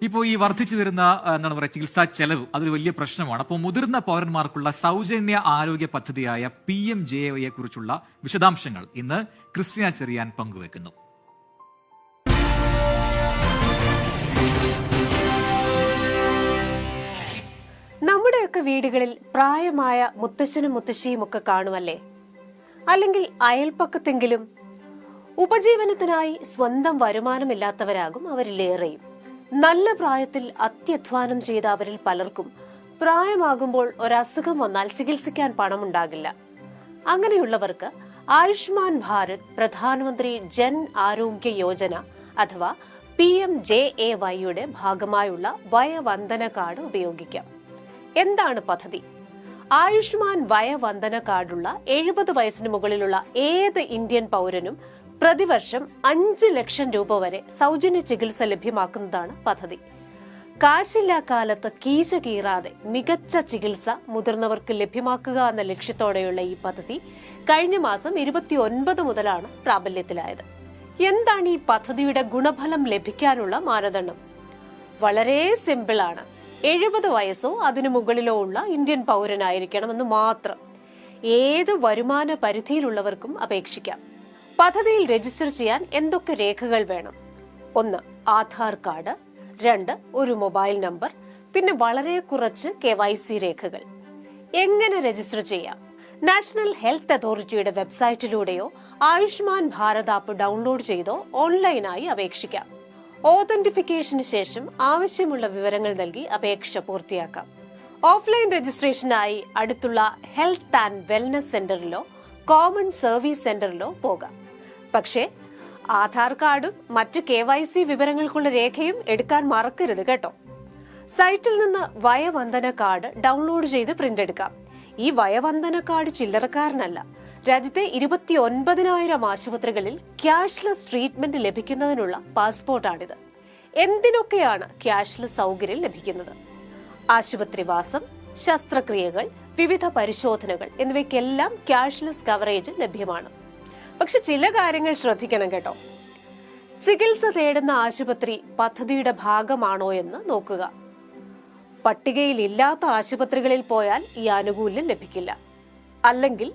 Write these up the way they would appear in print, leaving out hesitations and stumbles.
ഇപ്പോൾ ഈ വർദ്ധിച്ചു വരുന്ന എന്താണ് പറയുക ചികിത്സാ ചെലവ് അതൊരു വലിയ പ്രശ്നമാണ്. അപ്പോൾ മുതിർന്ന പൗരന്മാർക്കുള്ള സൗജന്യ ആരോഗ്യ പദ്ധതിയായ PMJAY കുറിച്ചുള്ള വിശദാംശങ്ങൾ ഇന്ന് ക്രിസ്ത്യാന ചെറിയാൻ പങ്കുവെക്കുന്നു. നമ്മുടെയൊക്കെ വീടുകളിൽ പ്രായമായ മുത്തശ്ശനും മുത്തശ്ശിയും ഒക്കെ കാണുമല്ലേ? അല്ലെങ്കിൽ അയൽപ്പക്കത്തെങ്കിലും. ഉപജീവനത്തിനായി സ്വന്തം വരുമാനമില്ലാത്തവരാകും അവരിലേറെയും. നല്ല പ്രായത്തിൽ അത്യധ്വാനം ചെയ്ത അവരിൽ പലർക്കും പ്രായമാകുമ്പോൾ ഒരസുഖം വന്നാൽ ചികിത്സിക്കാൻ പണമുണ്ടാകില്ല. അങ്ങനെയുള്ളവർക്ക് ആയുഷ്മാൻ ഭാരത് പ്രധാനമന്ത്രി ജൻ ആരോഗ്യ യോജന അഥവാ PMJAYയുടെ ഭാഗമായുള്ള വയവന്ദന കാർഡ് ഉപയോഗിക്കാം. എന്താണ് പദ്ധതി? ആയുഷ്മാൻ വയവന്ദന കാർഡുള്ള 70 വയസ്സിന് മുകളിലുള്ള ഏത് ഇന്ത്യൻ പൗരനും പ്രതിവർഷം 5 ലക്ഷം രൂപ വരെ സൗജന്യ ചികിത്സ ലഭ്യമാക്കുന്നതാണ് പദ്ധതി. കാശില്ലാ കാലത്ത് കീശ കീറാതെ മികച്ച ചികിത്സ മുതിർന്നവർക്ക് ലഭ്യമാക്കുക എന്ന ലക്ഷ്യത്തോടെയുള്ള ഈ പദ്ധതി കഴിഞ്ഞ മാസം 29 മുതലാണ് പ്രാബല്യത്തിലായത്. എന്താണ് ഈ പദ്ധതിയുടെ ഗുണഫലം ലഭിക്കാനുള്ള മാനദണ്ഡം? വളരെ സിമ്പിളാണ്. 70 വയസ്സോ അതിനു മുകളിലോ ഉള്ള ഇന്ത്യൻ പൗരനായിരിക്കണമെന്ന് മാത്രം. ഏത് വരുമാന പരിധിയിലുള്ളവർക്കും അപേക്ഷിക്കാം. പദ്ധതിയിൽ രജിസ്റ്റർ ചെയ്യാൻ എന്തൊക്കെ രേഖകൾ വേണം? 1. ആധാർ കാർഡ്. 2. ഒരു മൊബൈൽ നമ്പർ. പിന്നെ വളരെ കുറച്ച് KYC രേഖകൾ. എങ്ങനെ രജിസ്റ്റർ ചെയ്യാം? നാഷണൽ ഹെൽത്ത് അതോറിറ്റിയുടെ വെബ്സൈറ്റിലൂടെയോ ആയുഷ്മാൻ ഭാരത് ആപ്പ് ഡൗൺലോഡ് ചെയ്തോ ഓൺലൈനായി അപേക്ഷിക്കാം. ഓതന്റിഫിക്കേഷന് ശേഷം ആവശ്യമുള്ള വിവരങ്ങൾ നൽകി അപേക്ഷ പൂർത്തിയാക്കാം. ഓഫ്ലൈൻ രജിസ്ട്രേഷനായി അടുത്തുള്ള ഹെൽത്ത് ആൻഡ് വെൽനസ് സെന്ററിലോ കോമൺ സർവീസ് സെന്ററിലോ പോകാം. പക്ഷേ ആധാർ കാർഡും മറ്റ് KYC വിവരങ്ങൾക്കുള്ള രേഖയും എടുക്കാൻ മറക്കരുത് കേട്ടോ. സൈറ്റിൽ നിന്ന് വയവന്ദന കാർഡ് ഡൗൺലോഡ് ചെയ്ത് പ്രിന്റ് എടുക്കാം. ഈ വയവന്ദന കാർഡ് ചില്ലറക്കാരനല്ല. രാജ്യത്തെ 29,000 ആശുപത്രികളിൽ ക്യാഷ്ലെസ് ട്രീറ്റ്മെന്റ് ലഭിക്കുന്നതിനുള്ള പാസ്പോർട്ടാണിത്. എന്തിനൊക്കെയാണ് ക്യാഷ്ലെസ് സൗകര്യം ലഭിക്കുന്നത്? ആശുപത്രിവാസം, ശസ്ത്രക്രിയകൾ, വിവിധ പരിശോധനകൾ എന്നിവയ്ക്കെല്ലാം ക്യാഷ്ലെസ് കവറേജ് ലഭ്യമാണ്. പക്ഷെ ചില കാര്യങ്ങൾ ശ്രദ്ധിക്കണം കേട്ടോ. ചികിത്സ തേടുന്ന ആശുപത്രി പദ്ധതിയുടെ ഭാഗമാണോ എന്ന് നോക്കുക. പട്ടികയിൽ ഇല്ലാത്ത ആശുപത്രികളിൽ പോയാൽ ഈ ആനുകൂല്യം ലഭിക്കില്ല. അല്ലെങ്കിൽ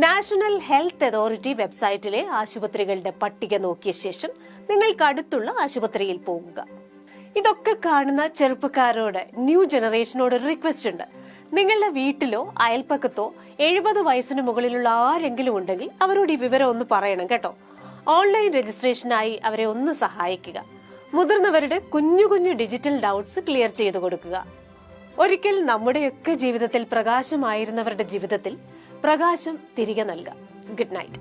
നാഷണൽ ഹെൽത്ത് അതോറിറ്റി വെബ്സൈറ്റിലെ ആശുപത്രികളുടെ പട്ടിക നോക്കിയ ശേഷം നിങ്ങൾക്ക് അടുത്തുള്ള ആശുപത്രിയിൽ പോകുക. ഇതൊക്കെ കാണുന്ന ചെറുപ്പക്കാരോട്, ന്യൂ ജനറേഷനോട് ഒരു റിക്വസ്റ്റ് ഉണ്ട്. നിങ്ങളുടെ വീട്ടിലോ അയൽപ്പക്കത്തോ 70 വയസ്സിന് മുകളിലുള്ള ആരെങ്കിലും ഉണ്ടെങ്കിൽ അവരോട് ഈ വിവരം ഒന്ന് പറയണം കേട്ടോ. ഓൺലൈൻ രജിസ്ട്രേഷനായി അവരെ ഒന്ന് സഹായിക്കുക. മുതിർന്നവരുടെ കുഞ്ഞു കുഞ്ഞു ഡിജിറ്റൽ ഡൗട്ട്സ് ക്ലിയർ ചെയ്തു കൊടുക്കുക. ഒരിക്കൽ നമ്മുടെയൊക്കെ ജീവിതത്തിൽ പ്രകാശമായിരുന്നവരുടെ ജീവിതത്തിൽ പ്രകാശം തിരികെ നൽകാം. Good night.